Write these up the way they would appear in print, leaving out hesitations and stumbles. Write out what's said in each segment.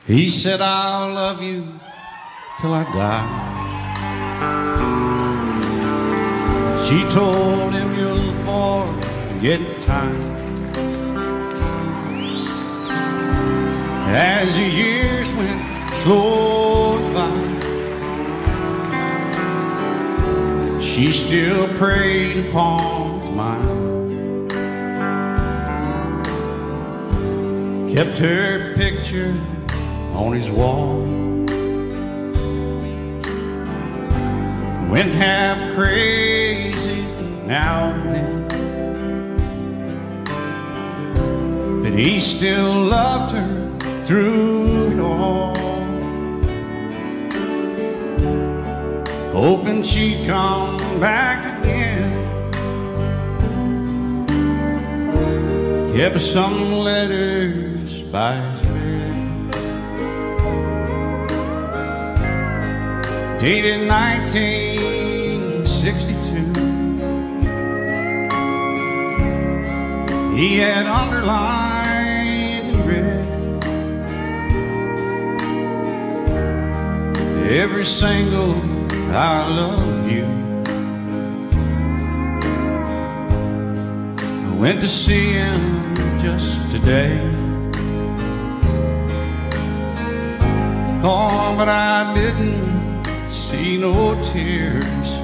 He said, I'll love you till I die. She told him, you'll forget time. As the years went slowly by, she still preyed upon his mind. Kept her picture on his wall. Went half crazy now and then, but he still loved her through it all, hoping she'd come back again. Kept some letters by his bed, dated 1962. He had underlined in red every single I love you. I went to see him just today. Oh, but I didn't see no tears.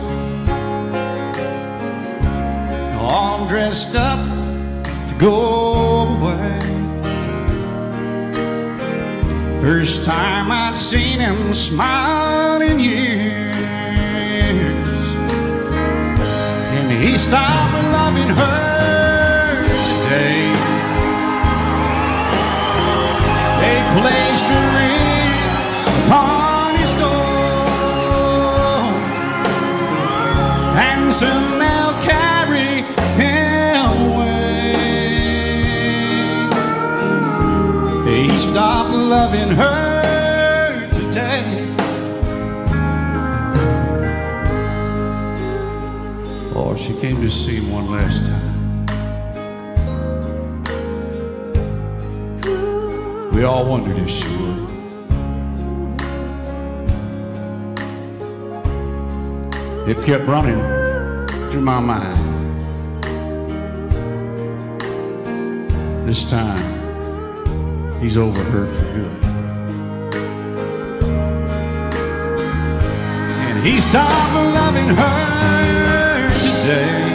All dressed up to go away. First time I'd seen him smile in years, and he stopped loving her today. They placed a ring upon his door, and soon they'll carry him away. He stopped loving her today. Oh, she came to see him one last time. We all wondered if she would. It kept running through my mind. This time he's over her for good. And he stopped loving her today.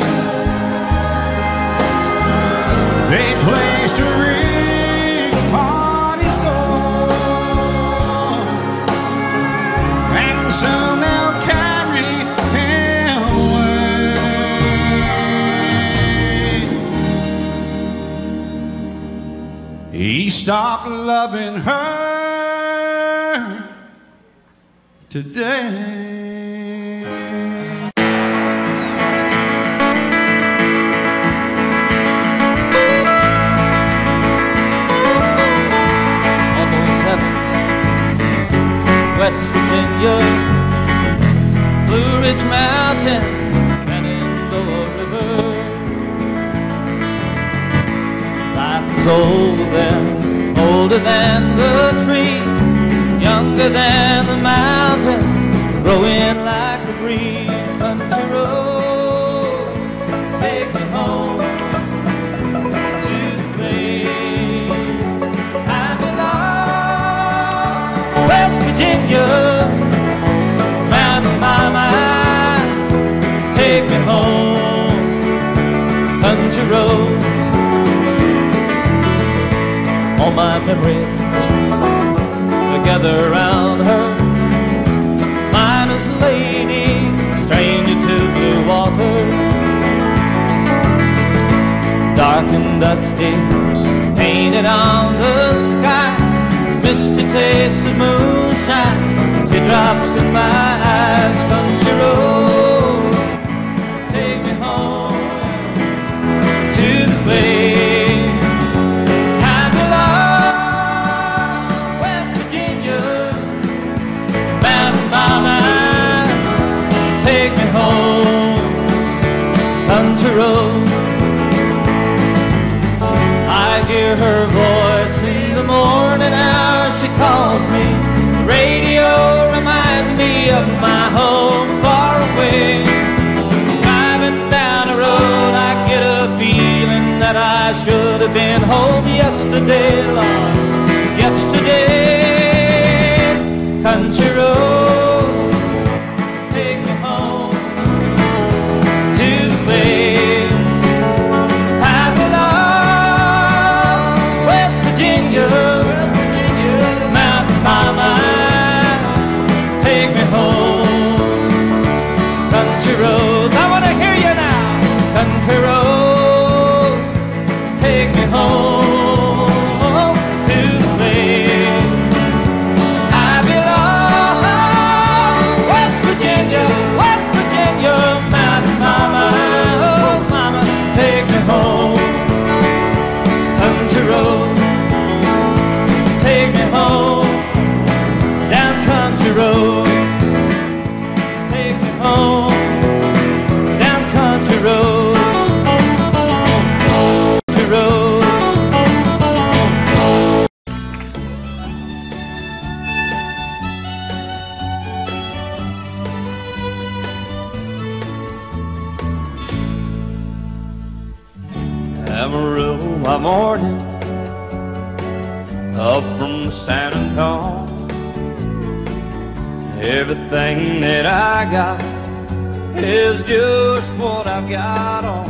They placed a ring upon his door, and soon they'll carry him away. He stopped loving her today. West Virginia, Blue Ridge Mountain, Shenandoah River. Life was old then, older than the trees, younger than the mountains, growing like a breeze. Country road, take me home to the place I belong. West Virginia, mountain by mine, take me home. Country roads, all my memories together around her. Miner's lady, stranger to blue water, dark and dusty, painted on the sky. Misty taste of moonshine, teardrops in my eyes. Country road, take me home to the place I belong. West Virginia, mountain by mine, take me home. Country road, I hear her voice in me of my home far away. Driving down the road, I get a feeling that I should have been home yesterday, Lord, yesterday. Country road, take me home to the place I belong, West Virginia, Mountain Mama, take me home. Country roads, I want to hear you now. Country roads, take me home to the place I belong, West Virginia, Mountain Mama, oh Mama, take me home. Country roads, take me home down country road. Take me home down country road. Country road. Amarillo by morning, up from San Antonio. Everything that I got is just what I've got on.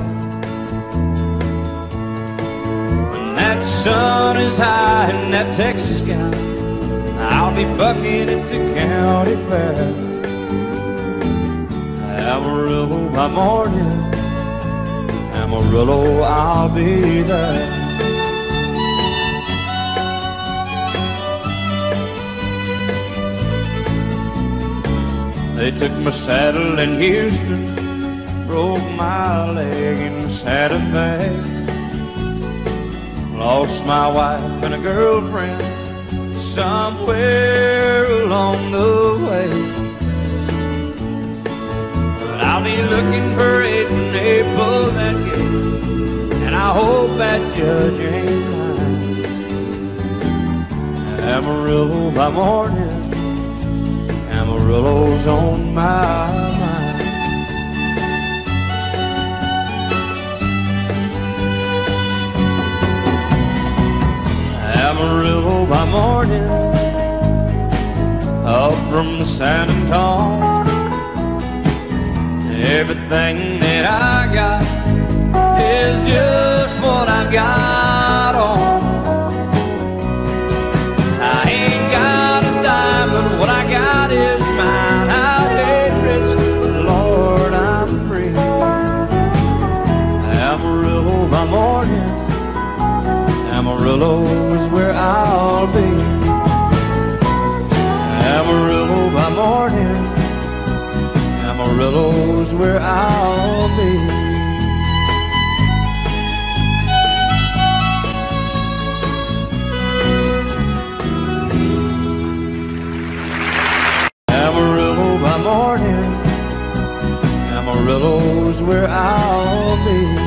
When that sun is high in that Texas sky, I'll be bucking into County Fair. Amarillo by morning, Amarillo, I'll be there. They took my saddle in Houston, broke my leg in Santa Fe. Lost my wife and a girlfriend somewhere along the way. But I'll be looking for it when they pull that gate, and I hope that judge ain't lying. Amarillo by morning, Amarillo's on my mind. Amarillo by morning, up from San Antonio. Everything that I got is just what I've got on. I ain't got a dime, but what I got is mine. I ain't rich, but Lord, I'm free. Amarillo by morning, Amarillo is where I'll be. Amarillo by morning, Amarillo is where I'll be. Amarillo by morning, Amarillo's where I'll be.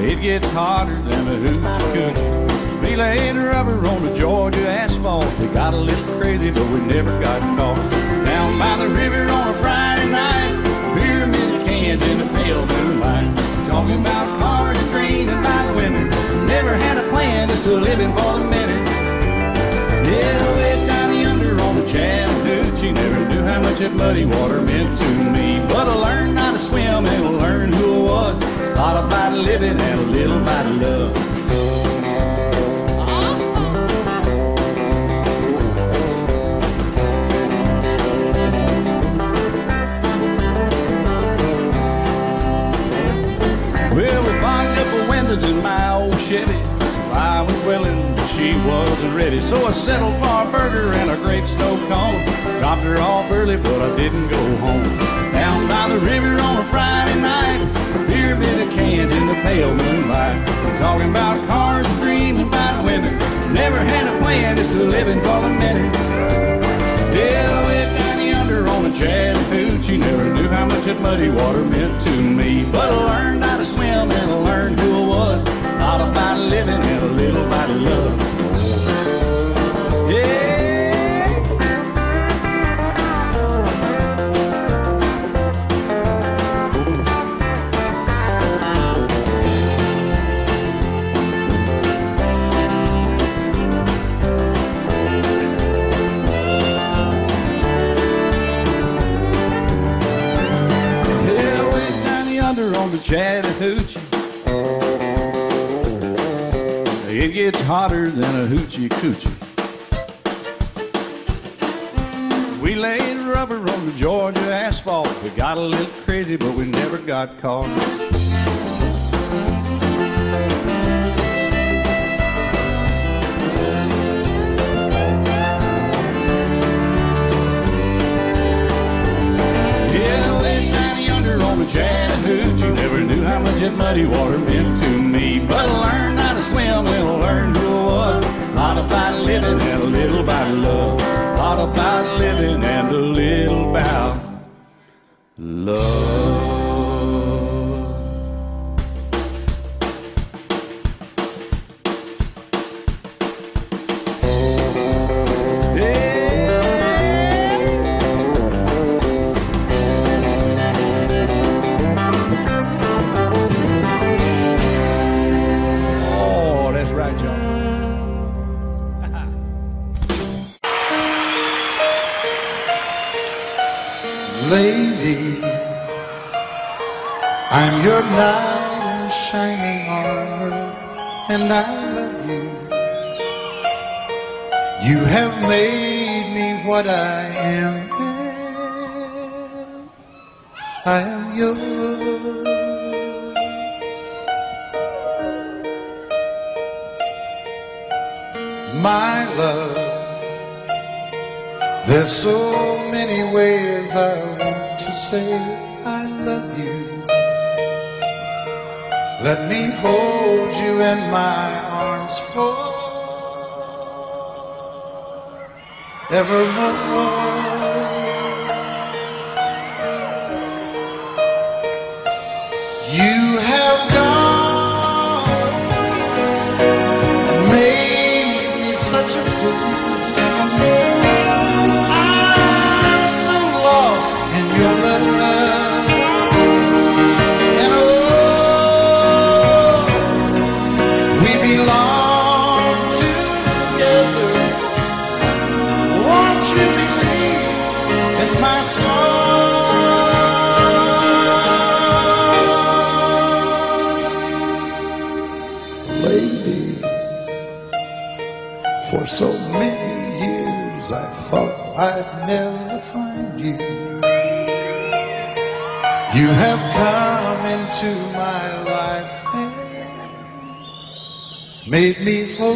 It gets hotter than a hoochie coochie. We laid rubber on the Georgia asphalt. We got a little crazy, but we never got caught. Down by the river on a Friday night, pyramid cans in the pale moonlight. Talking about cars and dreaming about women. Never had a plan, just a living for the minute. Yeah, way down yonder on the Chattahoochee. Never knew how much that muddy water meant to me. But I learned how to swim and I learned who I was. A lot about living and a little about love. Well, we fogged up a window brothers in my old Chevy. I was willing, but she wasn't ready. So I settled for a burger and a grape stove cone. Dropped her off early, but I didn't go home. Down by the river on a Friday night, a beer bit of cans in the pale moonlight. We're talking about cars and dreaming about women. Never had a plan, just living for the minute. Yeah, way down yonder on the Chattahoochee, never knew how much that muddy water meant to me. But I learned how to swim and I learned who I was. All about living and a little about love. Yeah. Yeah, way down yonder on the Chattahoochee, it gets hotter than a hoochie coochie. We laid rubber on the Georgia asphalt. We got a little crazy, but we never got caught. Yeah, way down yonder on the Chattahoochee, never knew how much that muddy water meant to me. But I learned how to swim and I learned who I was. A lot about living and a little about love. A lot about living and a little about love. Lady, I'm your knight in shining armor, and I love you. You have made me what I am. I am yours. My love, there's so many ways I want to say I love you. Let me hold you in my arms forevermore. You have gone and made me such a fool. In your love, and oh, we belong together. Won't you believe in my song, lady? For so many years I thought I'd never find you. You have come into my life and made me whole.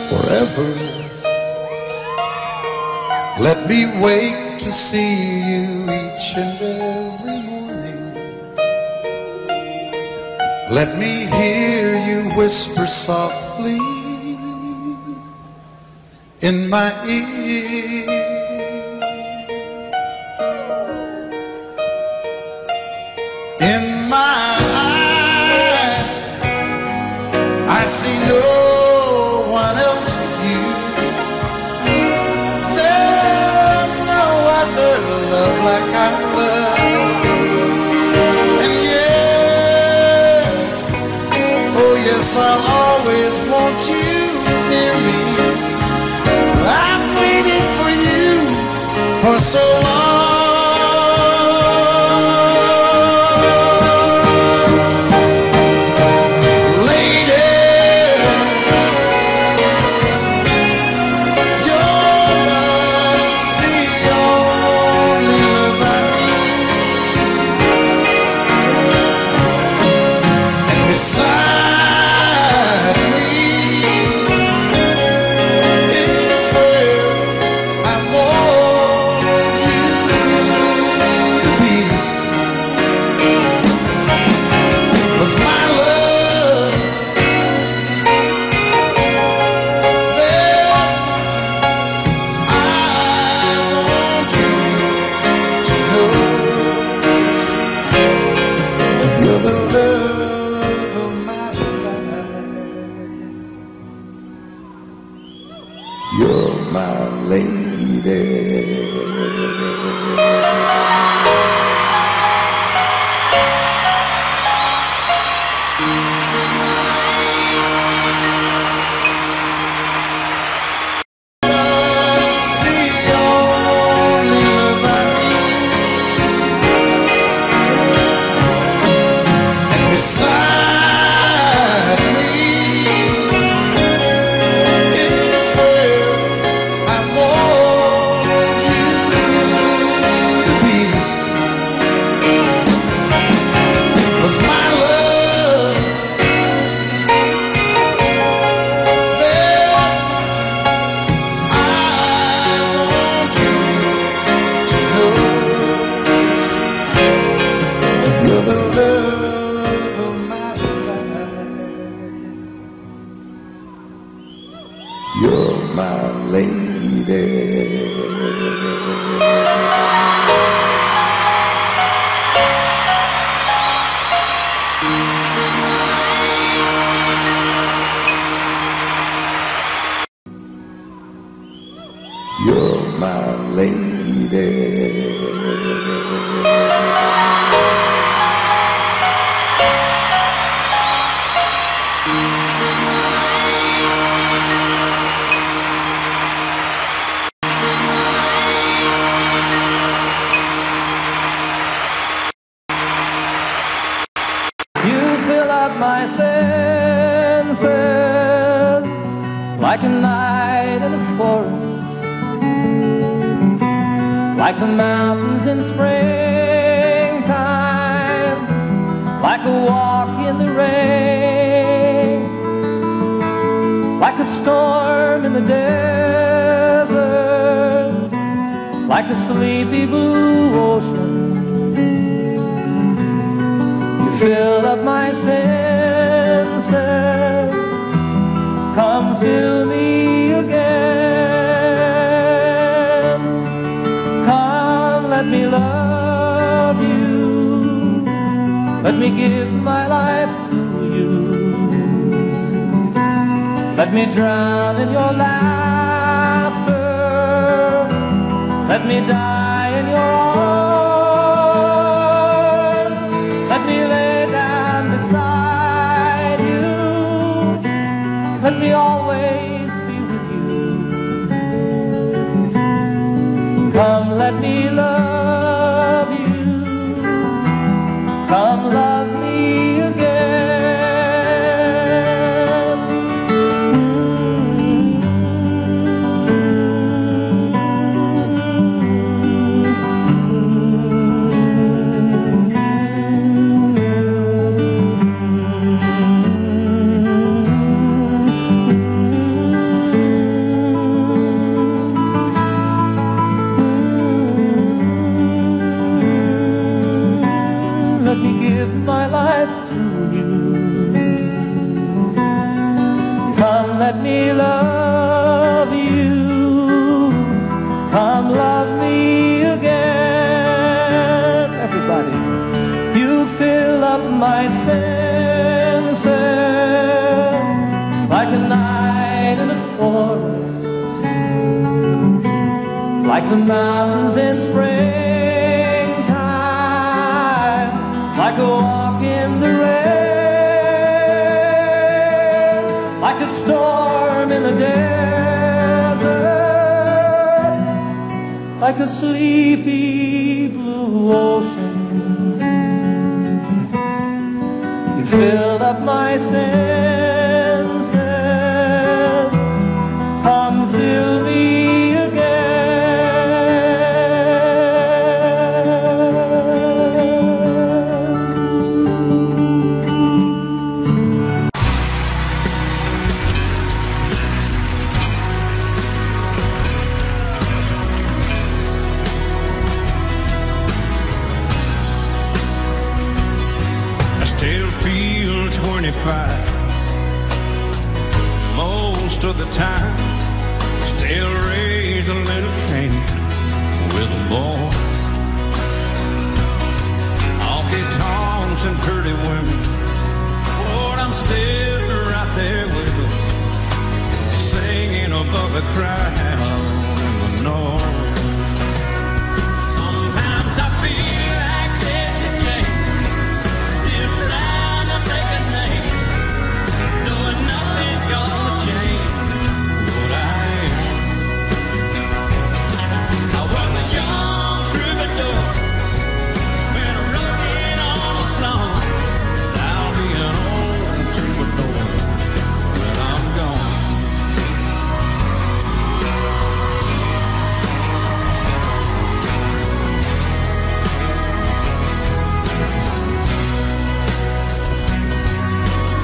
Forever, let me wake to see you each and every morning. Let me hear you whisper softly in my ear. In my eyes, I see no one else but you. There's no other love like I love. And yes, oh yes, I'll always want you near me. I've waited for you for so long. Lady, your love's the only You're my lady. You fill up my senses like a night in a forest, like the mountains in springtime, like a walk in the rain, like a storm in the desert, like a sleepy blue ocean. You fill up my senses, come fill me again. Come, let me love you, let me give my life to you. Let me drown in your laughter, let me die in your arms, let me lay down beside you, let me always be with you. Come, let me love you, come love me again. Let me give my life to you. Come, let me love you. Come, love me again. Everybody, you fill up my senses like a night in a forest, like the mountains in springtime, like a walk in the rain, like a storm in the desert, like a sleepy blue ocean. You filled up my senses, come fill me most of the time. Still raise a little Cain with the boys. Honky tonks and pretty women, Lord, I'm still right there with them, singing above the crowd in the north. Sometimes I feel like Jesse James, still trying to make a name, knowing nothing's gonna change what I am. I was a young troubadour when I wrote it on a song. I'll be an old troubadour when I'm gone.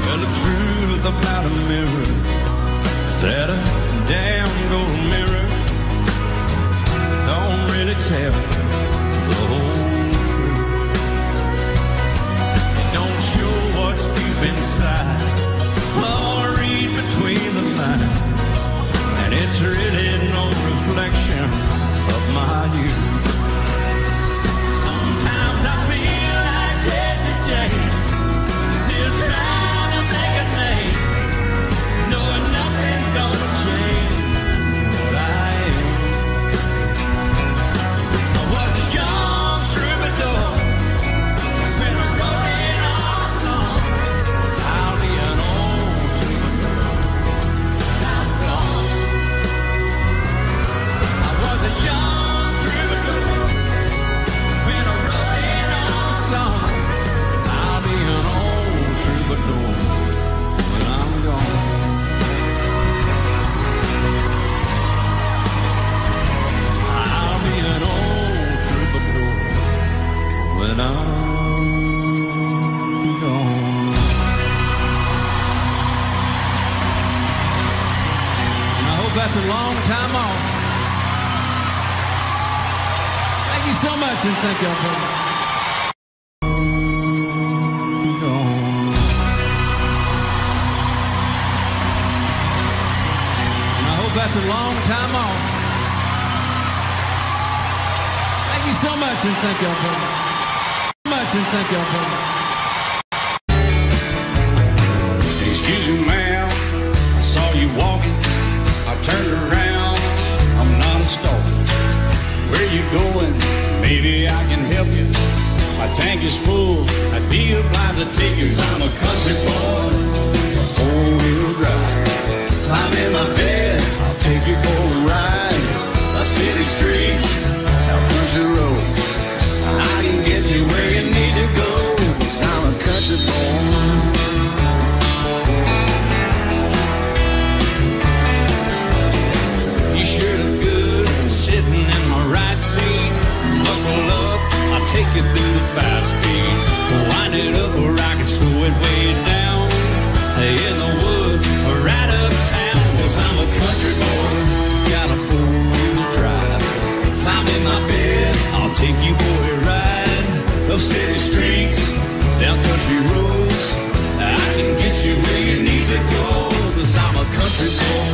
Well, the truth about a mirror is that a damn gold mirror don't really tell the whole truth. It don't show what's deep inside or read between the lines, and it's really no reflection Thank you so much, and thank y'all very much. That's a long time off. Thank you so much, and thank y'all very much. Excuse me, ma'am, I saw you walking. I turned around, I'm not a stalker. Where you going? Maybe I can help you. My tank is full, I'd be obliged to take you. 'Cause I'm a country boy, a four-wheel drive. Climb in my bed, I'll take you for a ride. Up city streets, out country roads. I can get you where you need to go, 'cause I'm a country boy. You sure look good sitting in my right seat. Buckle up, I'll take you through the 5 speeds. Wind it up where I can slow it way down. In the woods or right uptown, 'cause I'm a country boy, got a four-wheel drive. Climb in my bed, I'll take you for a ride. Up city streets, down country roads. I can get you where you need to go, 'cause I'm a country boy.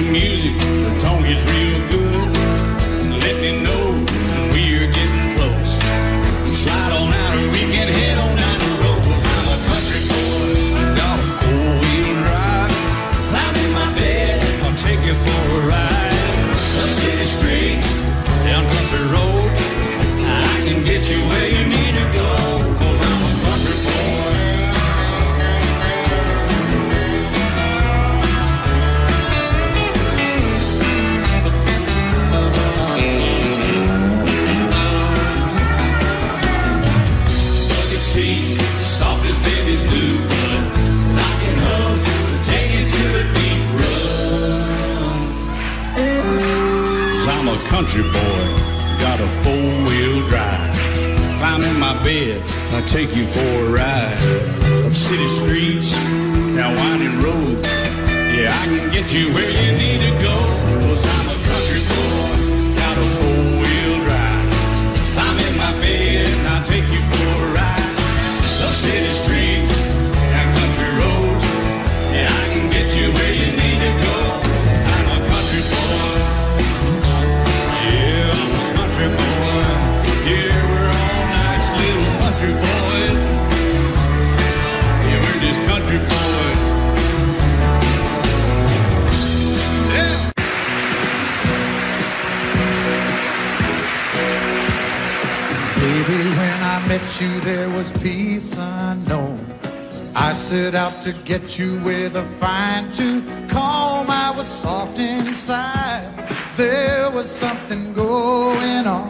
Music, the tone is real good. Let me know when we're getting close. Slide on out and we can head on down the road. 'Cause I'm a country boy, got a four-wheel drive. Climb in my bed, I'll take you for a ride. Up city streets, down country roads. I can get you where you need to go, 'cause I'm a country boy. Soft as babies do, but knocking hubs, take it to a deep run. 'Cause I'm a country boy, got a four-wheel drive. Climb in my bed, I'll take you for a ride. Up city streets, down winding roads. Yeah, I can get you where you need to go, 'cause I'm a country boy, got a four-wheel drive. Climb in my bed, I'll take you for a ride. Up city streets, down country roads. Yeah, I can get you where you need to go. I'm a country boy. Yeah, I'm a country boy. Yeah, we're all nice little country boys. Yeah, we're just country boys. Yeah. Baby, when I met you, there was peace unknown. I set out to get you with a fine-tooth comb. I was soft inside. There was something going on.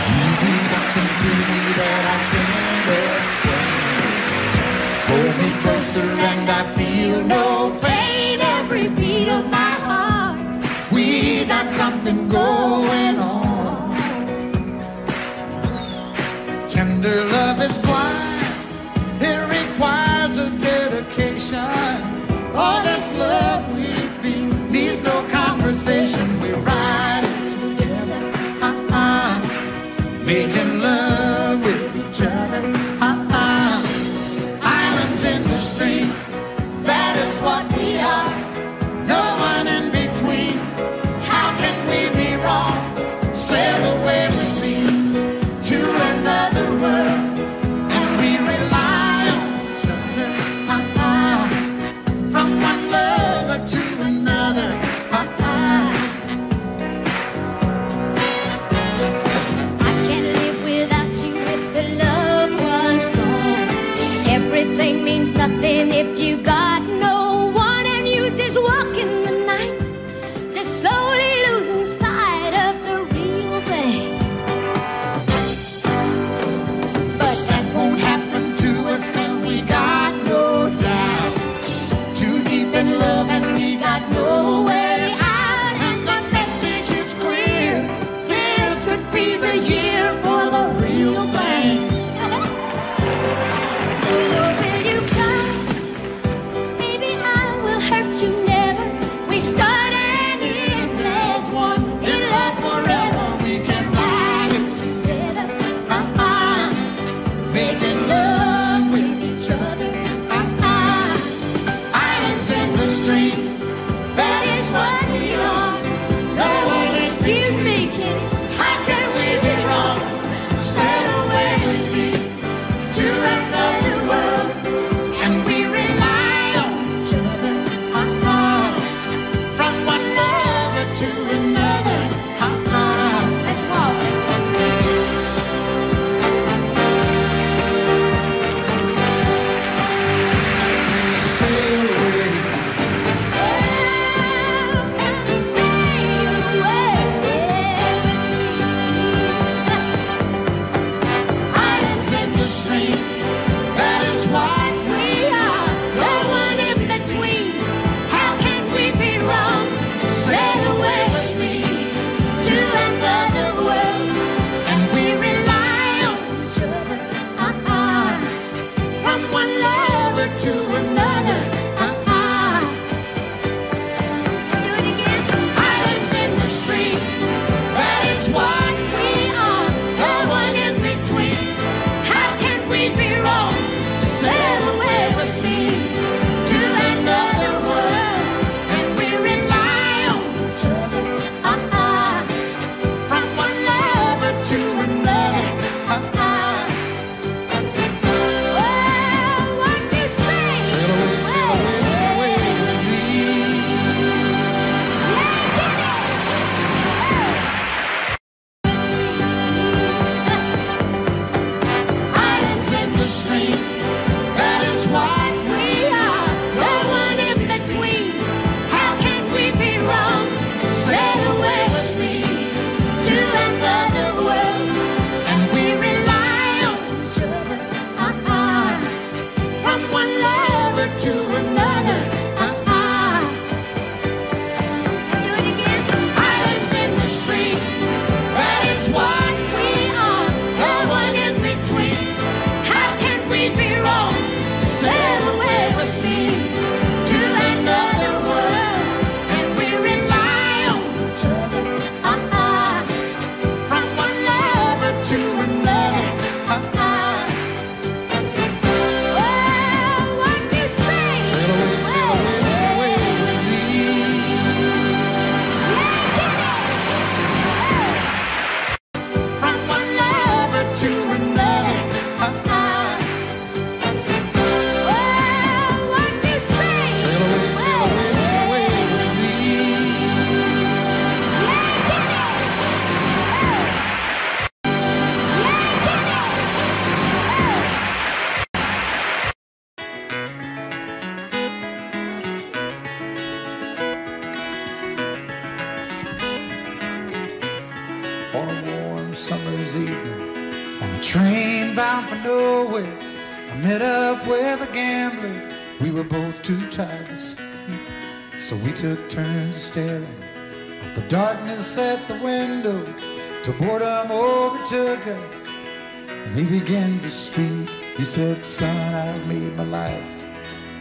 You do something to me that I can't explain. Hold me closer and I feel no pain. Every beat of my heart, we got something going on. Tender love is blind. It requires a dedication. All this love we feel needs no conversation. We ride it together, making love with each other. Islands in the stream, that is what we are. No one in between. How can we be wrong? Sail away with me to another world, and we rely on each other. From one lover to another. I can't live without you if the love was gone. Everything means nothing if you got no one. love and we got no way out. And the message is clear. This could be the year for the real thing. Will you come? Baby, I will hurt you never. We start and end as one. In love forever, we can ride it together. making love with each other. Islands in the stream, that is what we are. No one is Excuse me, kitty. How can we be wrong? Sail away with me to another world, and we rely on each other. From one lover to another. Let's walk. Sail away. Islands in the stream, that is what we are. No one in between. How can we be wrong? Sail away with me to another world, and we rely on each other. From one lover to another. Do it again. Islands in the stream, that is what we are. No one in between. How can we be wrong? Sail away with me to another world, and we rely on each other. From one lover to another. Well, what you say? Sail away, sail away, sail away with me. Islands in the stream, that is what we are. No one in between. How can we be wrong? Sail away with me to another world, and we rely on each other. From one lover to another. Do it again. Islands in the stream, that is what we are. No one in between. How can we be wrong? Sail away with me to another world, and we rely on each other. From one lover to another. Well, what you say? Sail away, sail away, sail away with me. From one lover to another. Well, what you say? Sail away, sail away, sail away with me. On a warm summer's evening, on a train bound for nowhere, I met up with a gambler. We were both too tired to sleep, so we took turns staring at the darkness at the window till boredom overtook us, and he began to speak. He said, "Son, I've made my life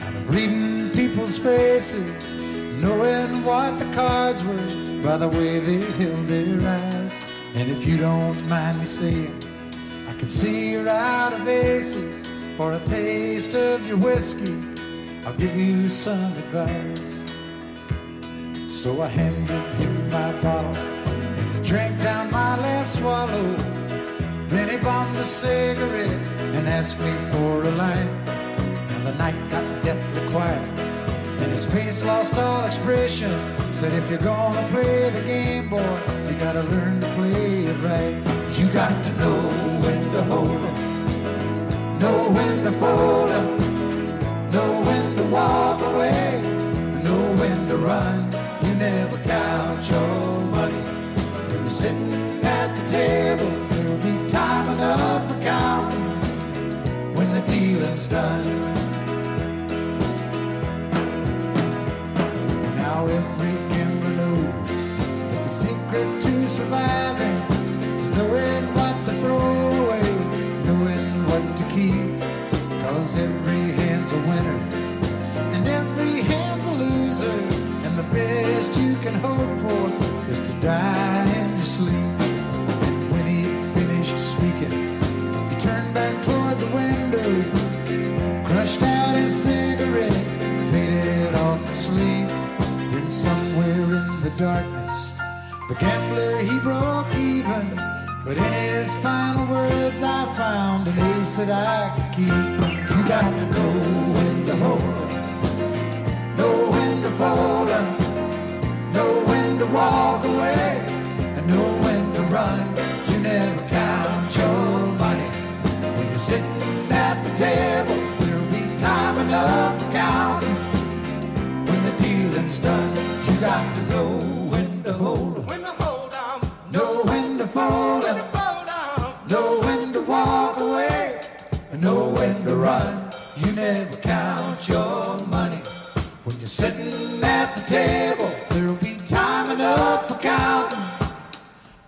out of reading people's faces, knowing what the cards were by the way they held their eyes. And if you don't mind me saying, I can see you're out of aces. For a taste of your whiskey, I'll give you some advice." So I handed him my bottle, and he drank down my last swallow. Then he bombed a cigarette and asked me for a light. And the night got deathly quiet, and his face lost all expression. Said, "If you're gonna play the game, boy, you gotta learn to play it right. You got to know when to hold 'em, know when to fold 'em, know when to walk away, know when to run. You never count your money when you're sitting at the table. There'll be time enough for counting when the dealing's done." 'cause every hand's a winner and every hand's a loser, and the best you can hope for is to die in your sleep. And when he finished speaking, he turned back toward the window, crushed out his cigarette, faded off to sleep. Then somewhere in the darkness, the gambler, he broke even, but in his final words I found an ace that I could keep. You got to know when to hold 'em, know when to fold 'em, know when to walk away, and know when to run. You never count your money when you're sitting at the table. There'll be time enough for counting when the dealing's done. You got to know when to hold 'em, when to hold 'em, know when to fold 'em, know when to walk away, and know when to run. You never count your money when you're sitting at the table. There'll be time enough for counting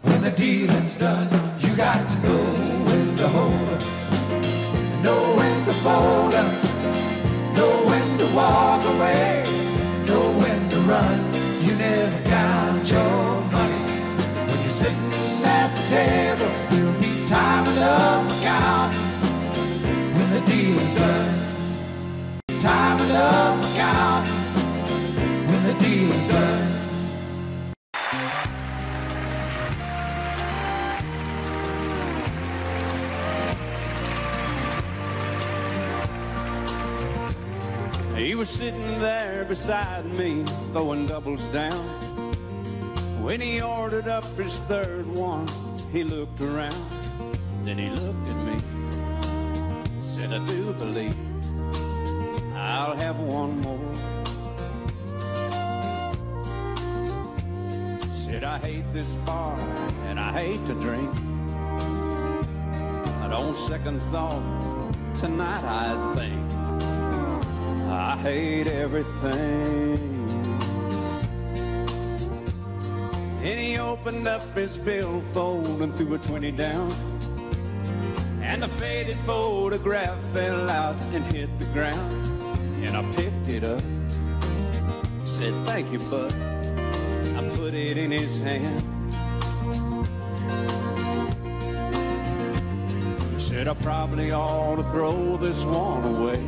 when the dealing's done. You got to know when to hold 'em, and know when to fold 'em, know when to walk away, know when to run. You never count your money when you're sitting at the table. There'll be time enough for counting when the deal's done. Time enough for counting when the deal's done. He was sitting there beside me, throwing doubles down. When he ordered up his third one, he looked around. Then he looked at me, said, I do believe I'll have one more. Said, I hate this bar and I hate to drink, but on second thought, tonight I think I hate everything. And he opened up his billfold and threw a 20 down, and the faded photograph fell out and hit the ground. And I picked it up, said, thank you, bud. I put it in his hand. He said, I probably ought to throw this one away,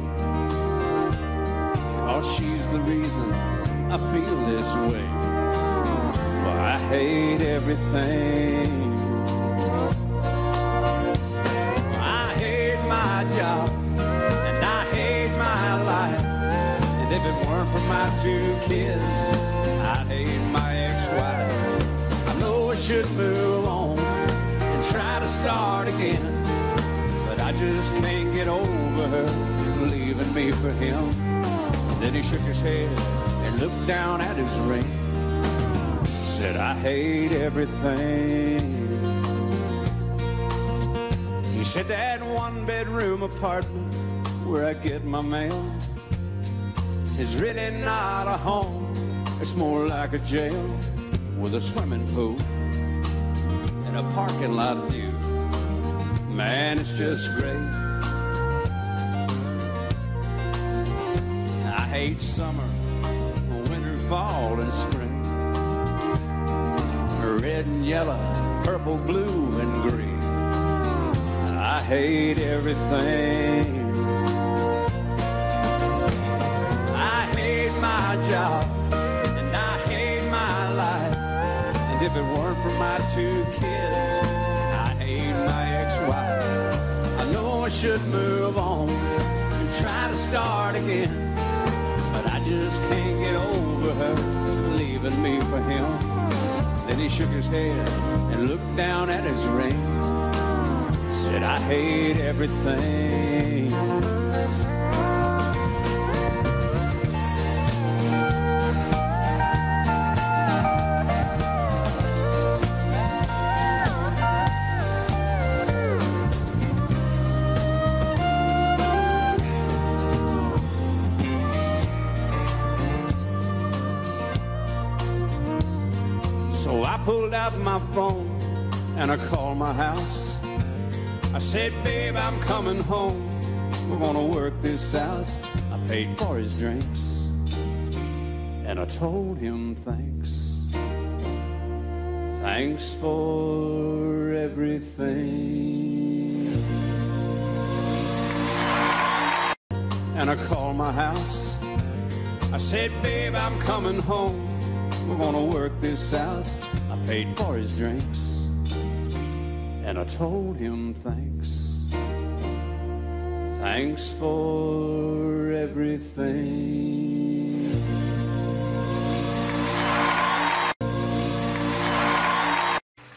'cause she's the reason I feel this way. Well, I hate everything. I hate my job, and I hate my life. And if it weren't for my 2 kids, I'd hate my ex-wife. I know I should move on and try to start again, but I just can't get over her leaving me for him. Then he shook his head and looked down at his ring, said, I hate everything. He said, that 1-bedroom apartment where I get my mail is really not a home, it's more like a jail, with a swimming pool and a parking lot view. Man, it's just great. I hate summer, winter, fall, and spring, red and yellow, purple, blue, and green. I hate everything. I hate my job, and I hate my life. And if it weren't for my 2 kids, I hate my ex-wife. I know I should move on and try to start again, but I just can't get over her leaving me for him. Then he shook his head and looked down at his ring, said, I hate everything. So I pulled out my phone and I called my house. I said, babe, I'm coming home. we're gonna work this out. I paid for his drinks, and I told him thanks. Thanks for everything. And I called my house. I said, babe, I'm coming home. We're gonna work this out. I paid for his drinks, and I told him thanks. Thanks for everything.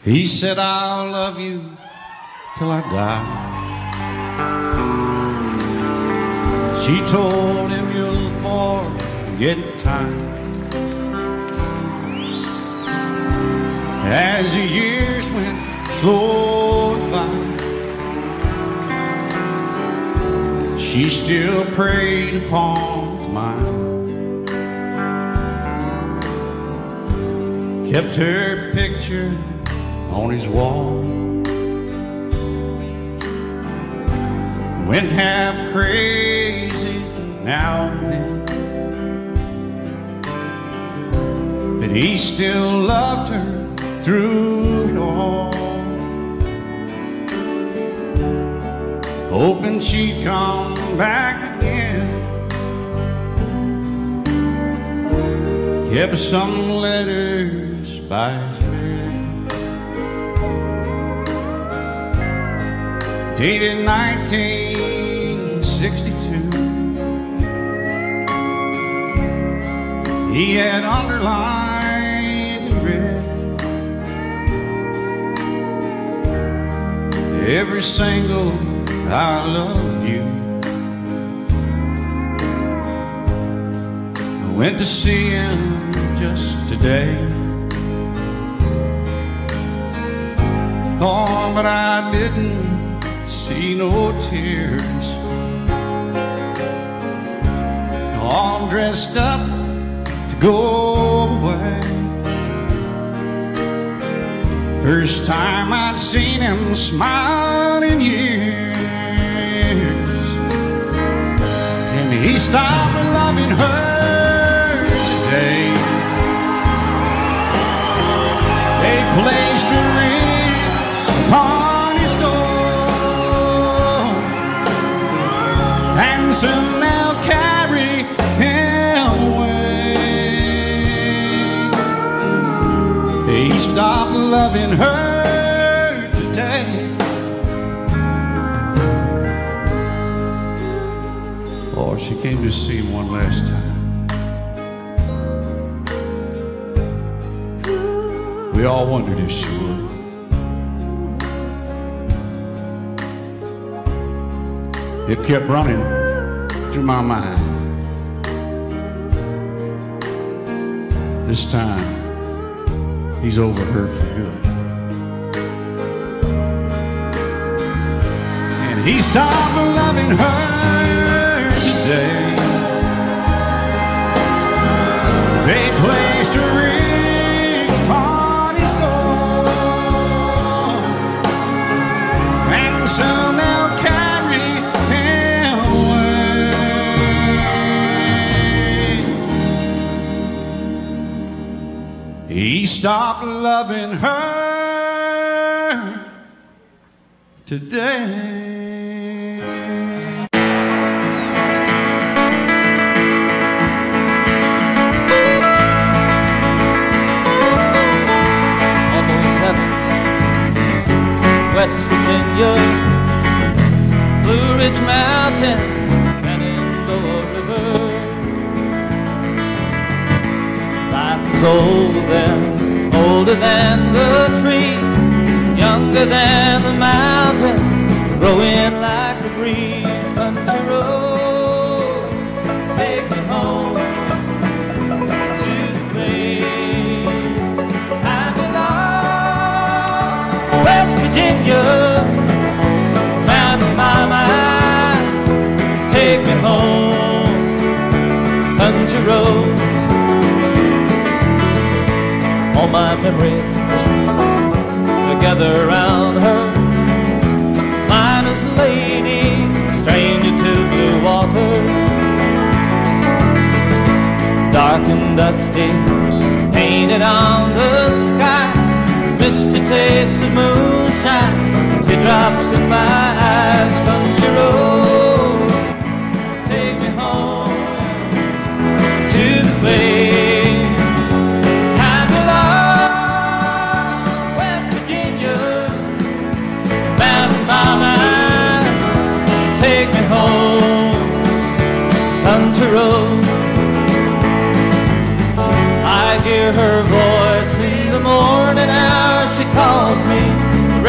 He said, I'll love you till I die. She told him, you'll forget time. As the years went slowly by, she still preyed upon his mind. Kept her picture on his wall. Went half crazy now and then, but he still loved her through it all, hoping she'd come back again. Kept some letters by his bed, dated 1962. He had underlined in red every single I love you. I went to see him just today. Oh, but I didn't see no tears. All dressed up to go away. First time I'd seen him smile in years, and he stopped loving her today. They placed a ring upon his door, and soon they'll carry him away. He stopped loving her today. Oh, she came to see him one last time. We all wondered if she would. It kept running through my mind. This time, he's over her for good. And he stopped loving her today. They placed a ring on his door, and soon they'll carry him away. He stopped loving her today. West Virginia, Blue Ridge Mountain, Shenandoah River. Life was older than the trees, younger than the mountains, growing like the breeze. Country road, take me home to the place I belong. West Virginia, Mountain Mama, take me home. Country roads, all my memories together around her. Miner's lady, stranger to dark and dusty, painted on the sky, misty taste of moonshine, teardrops in my eyes. Country road, take me home to the place I belong, West Virginia, Mountain Mama, take me home, country road. I hear her voice in the morning hour, she calls me.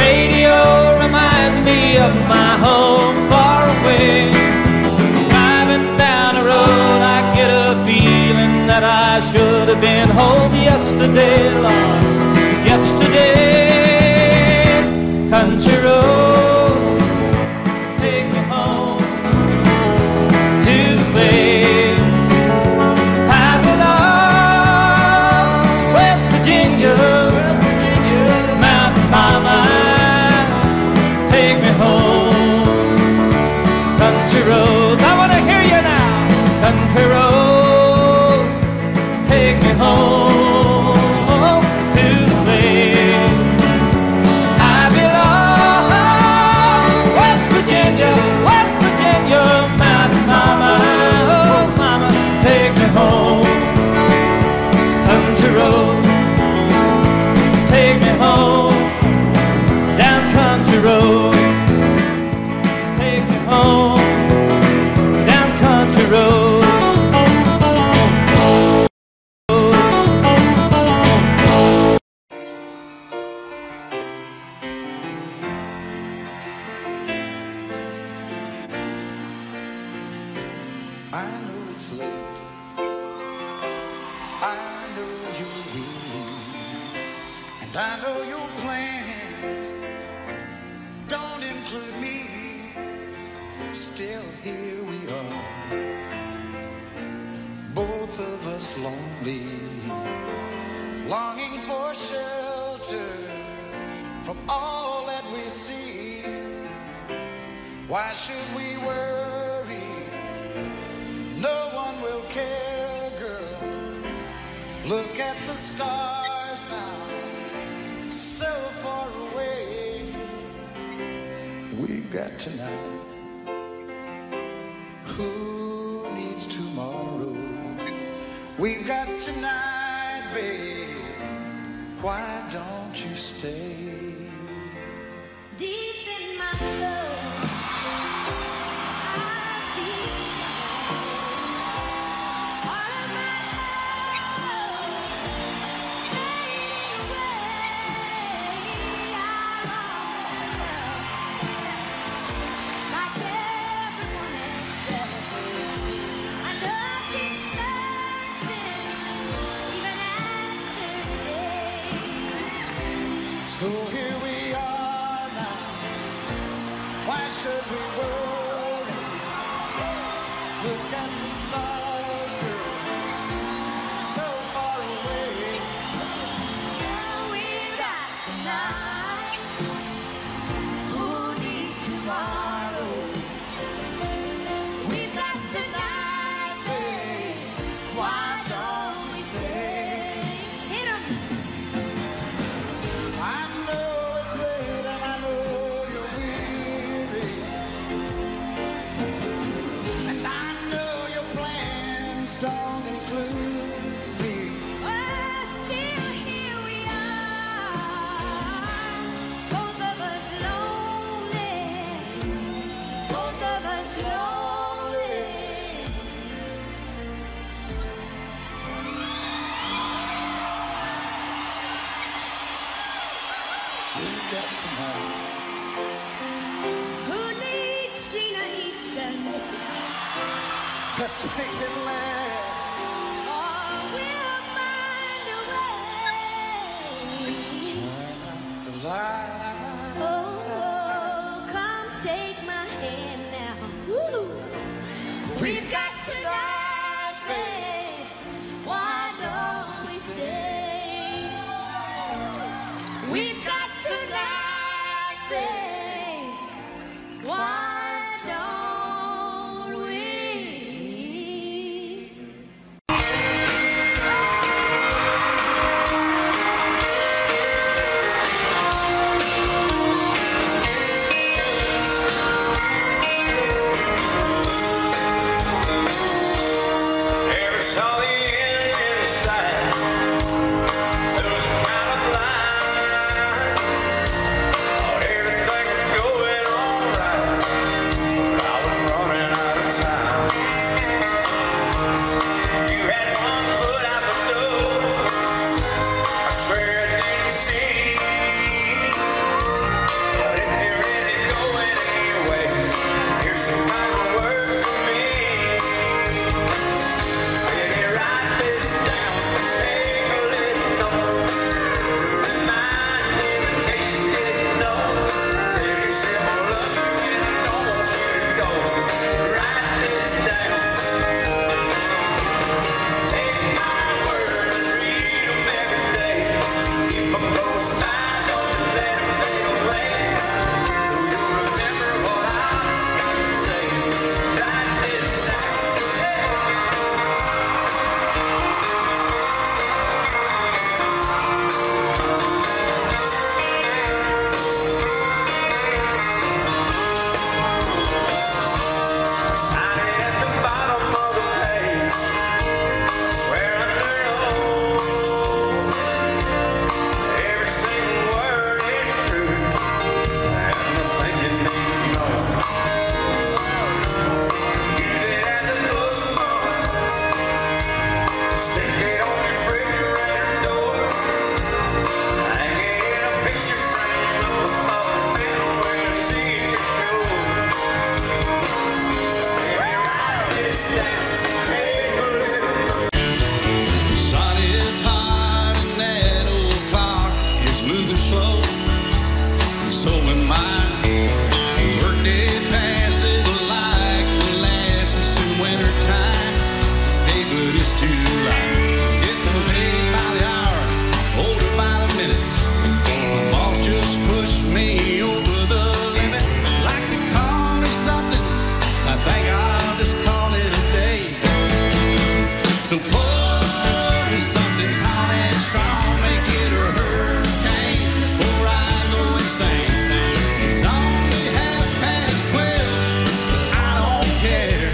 Radio reminds me of my home far away. Driving down the road, I get a feeling that I should have been home yesterday, Lord, yesterday. Country road, take me home to the place I belong, West Virginia, Mountain Mama, take me home. Country roads, I want to hear you now. Country roads, take me home to the place I belong, West Virginia, Mountain Mama, oh Mama, take me home. Country roads, take me home, down country road, take me home, down country road. I know it's late. I know you will leave. And I know your plans don't include me. Still here we are, both of us lonely, longing for shelter from all that we see. Why should we worry? No one will care, girl. Look at the stars now, so far away. We've got tonight. Who needs tomorrow? We've got tonight, babe. Why don't you stay? Deep in my soul, I feel something. All of my love fading away. I long for love like everyone else does. I know I keep searching even after today. So here we are now. Why should we worry? Look at the stars, girl, so far away. Now we've got tonight. Who needs tomorrow? We've got tonight, babe. Why don't we stay? Hit 'em. I know it's late and I know you're weary, and I know your plans don't include me. Well, still here we are, both of us lonely, both of us lonely. We've got tonight. Who needs Sheena Easton? Let's make it last. Or we'll find a way. Turn out the light. Oh, come take my hand now. Woo. We've got tonight, babe. Why don't we stay? We've got tonight, babe. Why don't we but it's July. Getting paid by the hour, older by the minute. My boss just pushed me over the limit. I'd like to call it something, I think I'll just call it a day. So pour me something tall and strong, make it a hurricane before I go insane. It's only 12:30, but I don't care.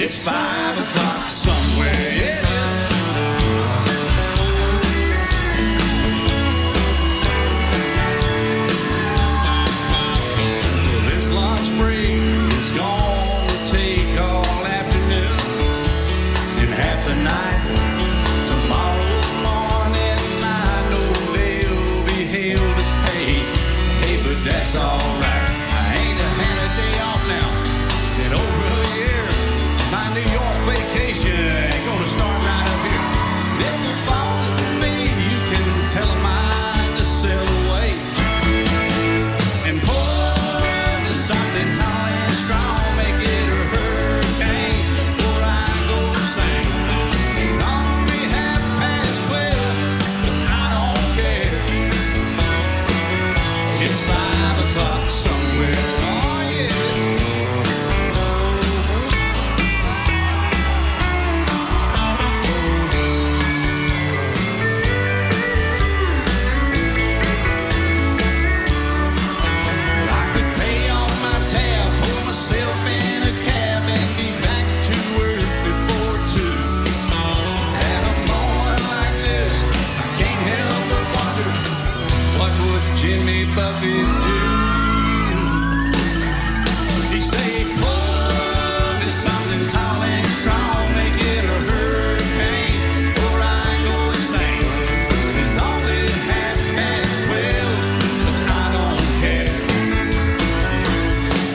It's 5 o'clock somewhere, yeah. This lunch break is gonna take all afternoon and half the night. Tomorrow morning I know they'll be held to pay. Hey, but that's alright. I ain't had a day off now in over a year. My New York vacation ain't gonna start right up here. If the phone's to me, you can tell them I just sail away. And pour me something tall and strong, make it a hurricane before I go sing. It's only 12:30, but I don't care. It's 5 o'clock somewhere, oh yeah. I could pay off my tab, pull myself in a cab, and be back to work before 2. At a moment like this, I can't help but wonder, what would Jimmy Buffett do? He say, pour me something tall and strong, make it a hurricane before I go insane. It's only 12:30, but I don't care.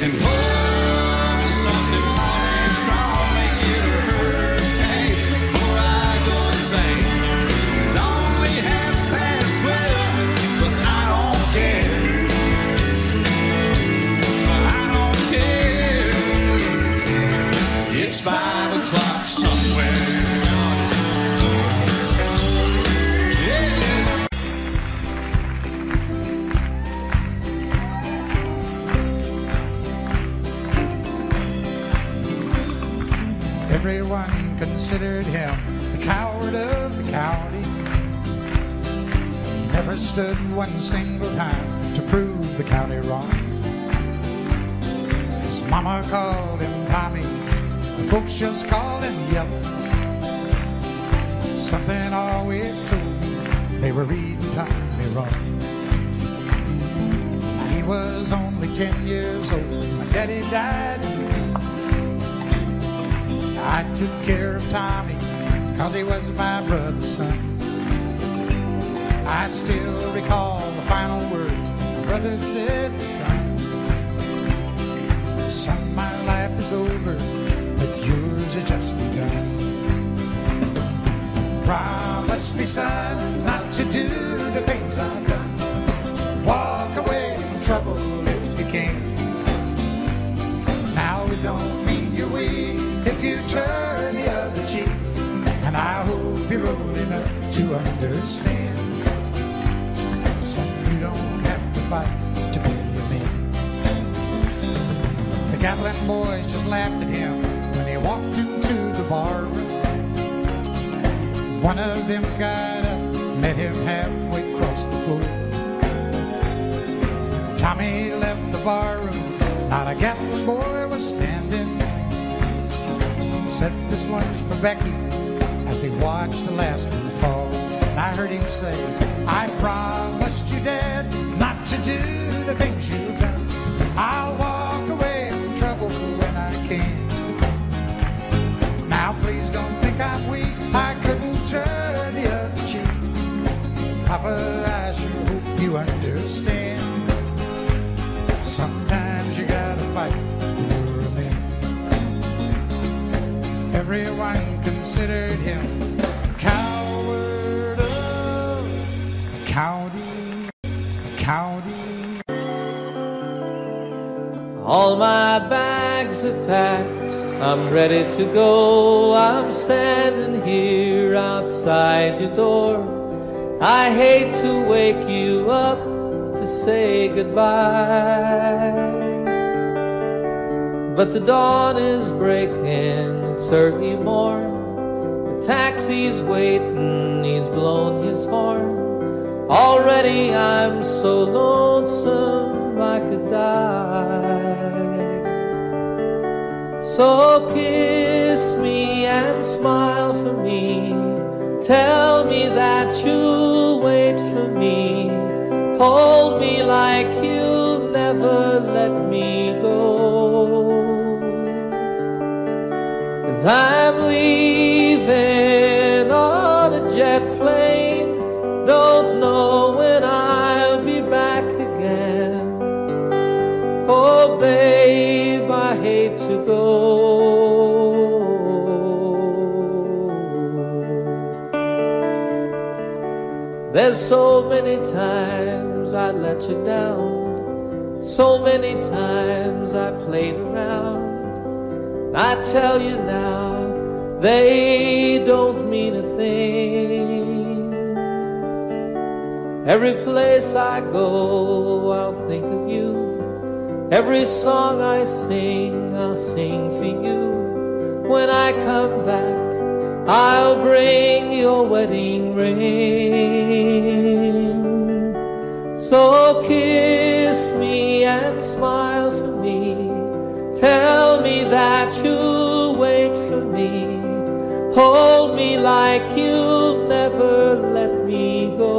And pour me something tall and strong, make it a hurricane before I go insane. It's only 12:30, but I don't care. I don't care. It's 5 o'clock somewhere. Yes. Everyone considered him the coward of the county. Never stood one single time to prove the county wrong. His mama called him Tommy, the folks just called him Yellow. Something always told me they were reading Tommy wrong. He was only 10 years old when my daddy died. I took care of Tommy, 'cause he was my brother's son. I still recall the final words my brother said, son, my life is over, but yours has just begun. Promise me, son, not to do the things I've done. Walk away from trouble if you can. Now it don't mean you're weak if you turn the other cheek, and I hope you're old enough to understand. Son, you don't have to fight to be a man. The Gatlin boys just laughed at him when he walked into the bar room. One of them got up, met him halfway across the floor. Tommy left the bar room, not a Gatlin boy was standing. Said, this one's for Becky, as he watched the last one fall. And I heard him say, I promised you, Dad, not to do the things you've done. I'll walk away from trouble when I can. Now please don't think I'm weak, I couldn't turn the other cheek. Papa, I sure hope you understand. Sometimes you gotta fight for a man. Everyone considered him a coward of a county. All my bags are packed, I'm ready to go. I'm standing here outside your door. I hate to wake you up to say goodbye, but the dawn is breaking, it's early morn. The taxi's waiting, he's blown his horn. Already I'm so lonesome I could die. So kiss me and smile for me. Tell me that you'll wait for me. Hold me like you'll never let me go. 'Cause I'm leaving on a jet plane. Don't know when I'll be back again. Oh babe, I hate to go. There's so many times I let you down, so many times I played around. I tell you now, they don't mean a thing. Every place I go, I'll think of you. Every song I sing, I'll sing for you. When I come back, I'll bring your wedding ring. So kiss me and smile for me. Tell me that you'll wait for me. Hold me like you'll never let me go.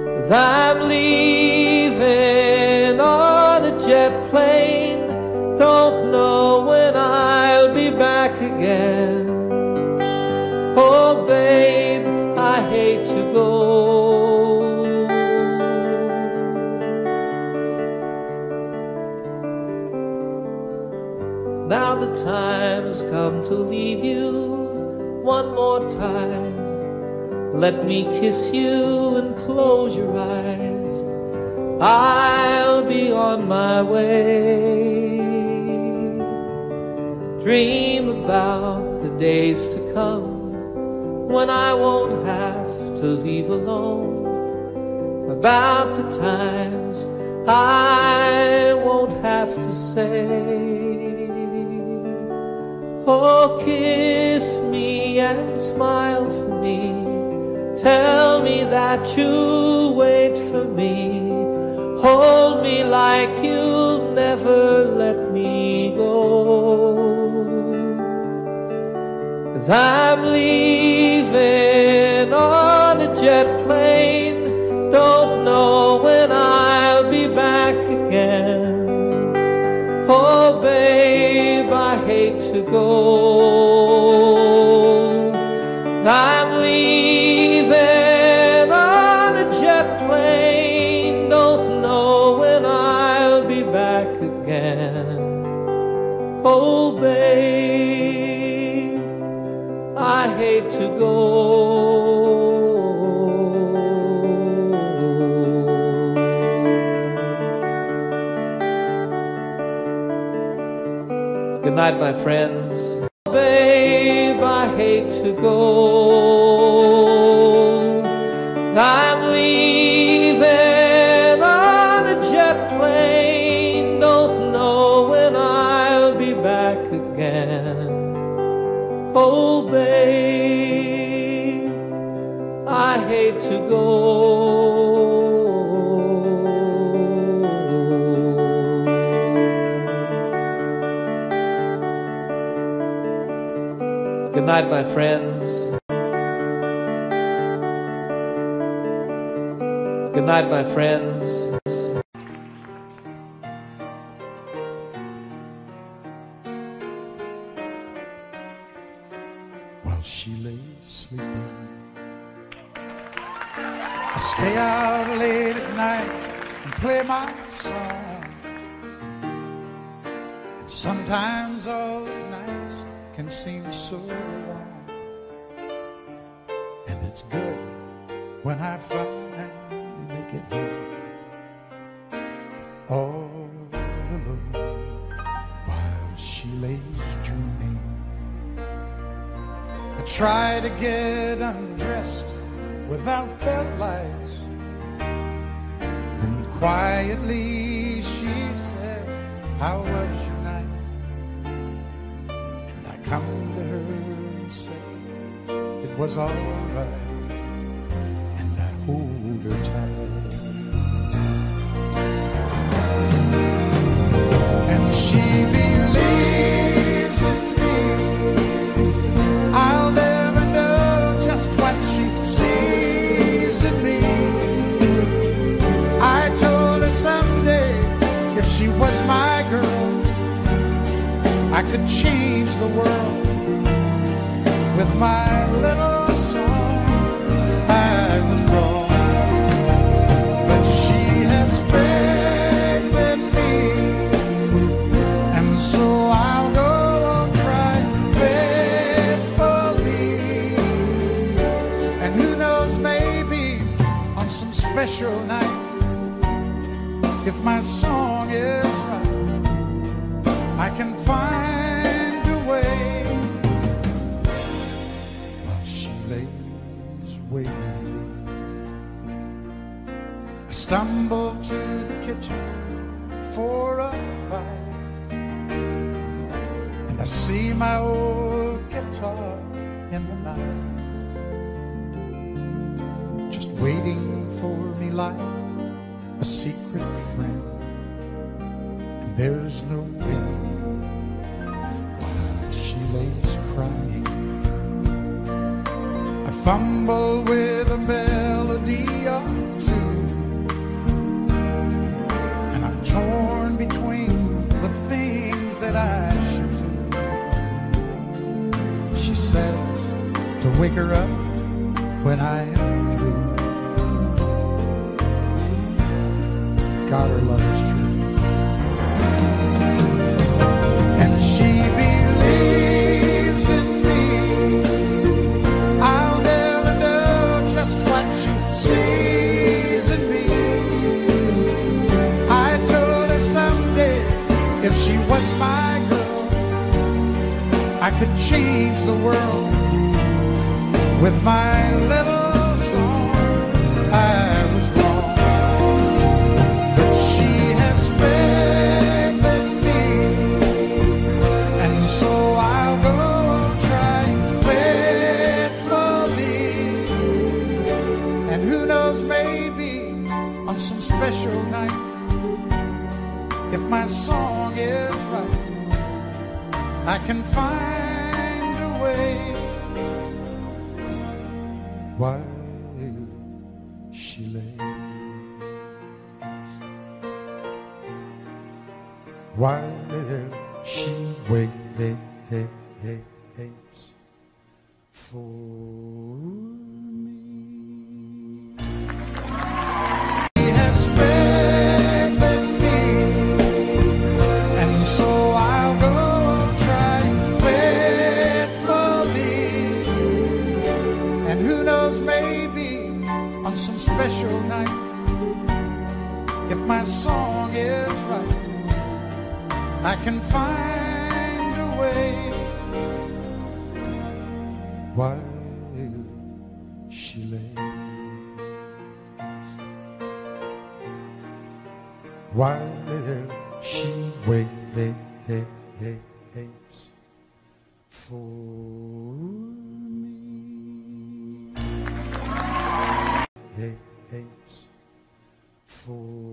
'Cause I'm leaving on a jet plane. Don't know when I'll be back again. Oh babe, I hate to go. Now the time's come to leave you one more time. Let me kiss you and close your eyes. I'll be on my way. Dream about the days to come when I won't have to leave alone. About the times I won't have to say, oh, kiss me and smile for me. Tell me that you'll wait for me. Hold me like you'll never let me go. 'Cause I'm leaving on a jet plane. Don't know when I'll be back again. Oh babe, I hate to go. I'm leaving on a jet plane. Don't know when I'll be back again. Oh babe, I hate to go. Good night, my friends. Babe, I hate to go. I'm leaving on a jet plane. Don't know when I'll be back again. Oh, babe, I hate to go. Good night, my friends. Good night, my friends. While she lay sleeping, I stay out late at night and play my song. And sometimes all those nights can seem so long, and it's good when I finally make it home all alone. she lays dreaming. I try to get undressed without their lights. Then quietly she says, how was your night? And I come to her and say, it was all right. And I hold her tight. And she believes in me. I'll never know just what she sees in me. I told her someday if she was my girl, I could change the world with my little song. I was wrong, but she has faith in me, and so I'll go on trying faithfully. And who knows, maybe on some special night, if my song is right, I can find a way while she lays waiting. I stumble to the kitchen for a bite, and I see my old guitar in the night, just waiting for me like a secret friend. And there's no wind while she lays crying. I fumble with a melody or two, and I'm torn between the things that I should do. She says to wake her up when I am through. God, her love is true. And she believes in me. I'll never know just what she sees in me. I told her someday if she was my girl, I could change the world with my little song. I was wrong, but she has faith in me, and so I'll go on trying faithfully. And who knows, maybe on some special night, if my song is right, I can find a way while she lays, while she waits for me. She has faith in me, and so I'll go on trying faithfully. And who knows, maybe on some special night, if my song is right, I can find a way while she lays, while she waits for me, hates for